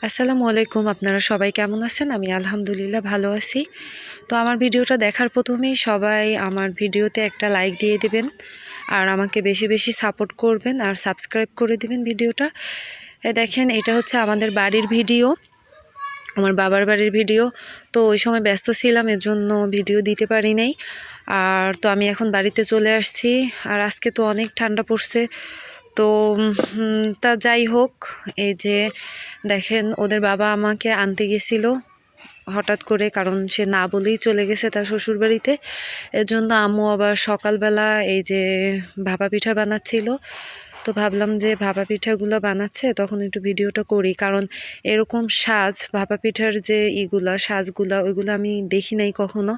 আসসালামু আলাইকুম। আপনারা সবাই কেমন আছেন? আমি আলহামদুলিল্লাহ ভালো আছি। তো আমার ভিডিওটা দেখার প্রথমেই সবাই আমার ভিডিওতে একটা লাইক দিয়ে দিবেন আর আমাকে বেশি বেশি সাপোর্ট করবেন আর সাবস্ক্রাইব করে দিবেন ভিডিওটা। দেখেন এটা হচ্ছে আমাদের বাড়ির ভিডিও, আমার বাবার বাড়ির ভিডিও। তো ওই সময় ব্যস্ত ছিলাম, এর জন্য ভিডিও দিতে পারি নাই। আর তো আমি এখন বাড়িতে চলে আসছি। আর আজকে তো অনেক ঠান্ডা পড়ছে। তো তা যাই হোক, এই যে দেখেন ওদের বাবা আমাকে আনতে গেছিল হঠাৎ করে, কারণ সে না বলেই চলে গেছে তার শ্বশুরবাড়িতে। এর জন্য আম্মু আবার সকালবেলা এই যে ভাপা পিঠা বানাচ্ছিল। তো ভাবলাম যে ভাপা পিঠাগুলো বানাচ্ছে তখন একটু ভিডিওটা করি, কারণ এরকম সাজ ভাপা পিঠার যে সাজগুলা ওইগুলো আমি দেখি নাই কখনো।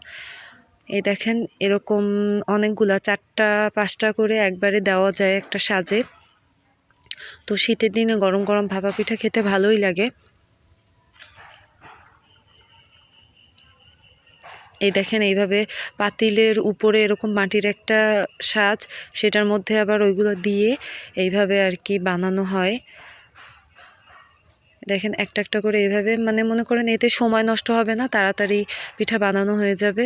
এই দেখেন এরকম অনেকগুলা 4টা 5টা করে একবারে দেওয়া যায় একটা সাজে। তো শীতের দিনে গরম গরম ভাপা পিঠা খেতে ভালোই লাগে। এই দেখেন এইভাবে পাতিলের উপরে এরকম মাটির একটা সাজ, সেটার মধ্যে আবার ওইগুলো দিয়ে এইভাবে আর কি বানানো হয়। দেখেন একটা একটা করে এইভাবে, মানে মনে করেন এতে সময় নষ্ট হবে না, তাড়াতাড়ি পিঠা বানানো হয়ে যাবে।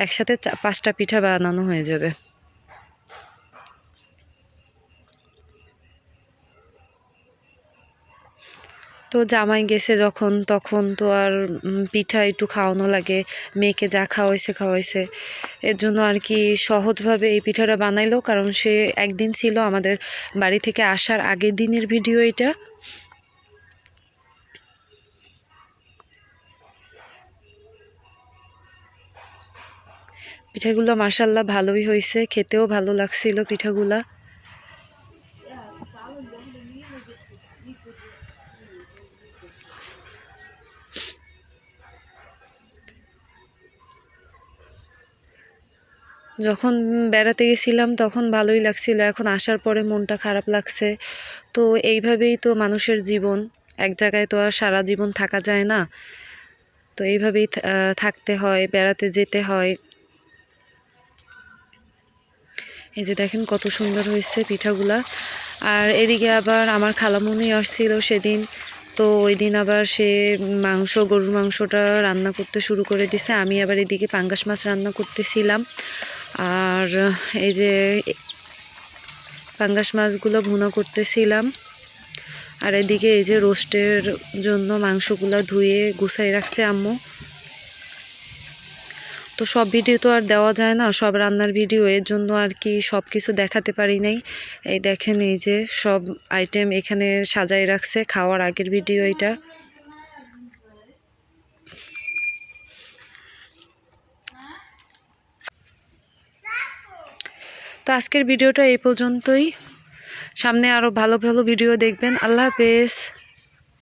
একসাথে 5টা পিঠা বানানো হয়ে যাবে। তো জামাই গেছে যখন, তখন তো আর পিঠা একটু খাওয়ানো লাগে, মেয়েকে যা খাওয়াইছে। এর জন্য আর কি সহজভাবে এই পিঠাটা বানাইলো, কারণ সে একদিন ছিল আমাদের বাড়ি থেকে আসার আগের দিনের ভিডিও এটা। পিঠাগুলো মাশাল্লাহ ভালোই হয়েছে, খেতেও ভালো লাগছিল পিঠাগুলা। যখন বেড়াতে গেছিলাম তখন ভালোই লাগছিল, এখন আসার পরে মনটা খারাপ লাগছে। তো এইভাবেই তো মানুষের জীবন, এক জায়গায় তো আর সারা জীবন থাকা যায় না। তো এইভাবেই থাকতে হয়, বেড়াতে যেতে হয়। এই যে দেখেন কত সুন্দর হয়েছে পিঠাগুলা। আর এদিকে আবার আমার খালামুনি আসছিল সেদিন। তো ওই দিন আবার সে গরুর মাংসটা রান্না করতে শুরু করে দিছে। আমি আবার এদিকে পাঙ্গাস মাছ রান্না করতেছিলাম। আর এই যে পাঙ্গাস মাছগুলো ভুনা করতেছিলাম। আর এদিকে এই যে রোস্টের জন্য মাংসগুলো ধুয়ে গুছাই রাখছে আম্মু। তো সব ভিডিও তো আর দেওয়া যায় না, সব রান্নার ভিডিও, এর জন্য আর কি সব কিছু দেখাতে পারি নাই। এই দেখেন এই যে সব আইটেম এখানে সাজাই রাখছে, খাওয়ার আগের ভিডিও এটা। তো আজকের ভিডিওটা এই পর্যন্তই। সামনে আরও ভালো ভালো ভিডিও দেখবেন। আল্লাহ হাফেজ।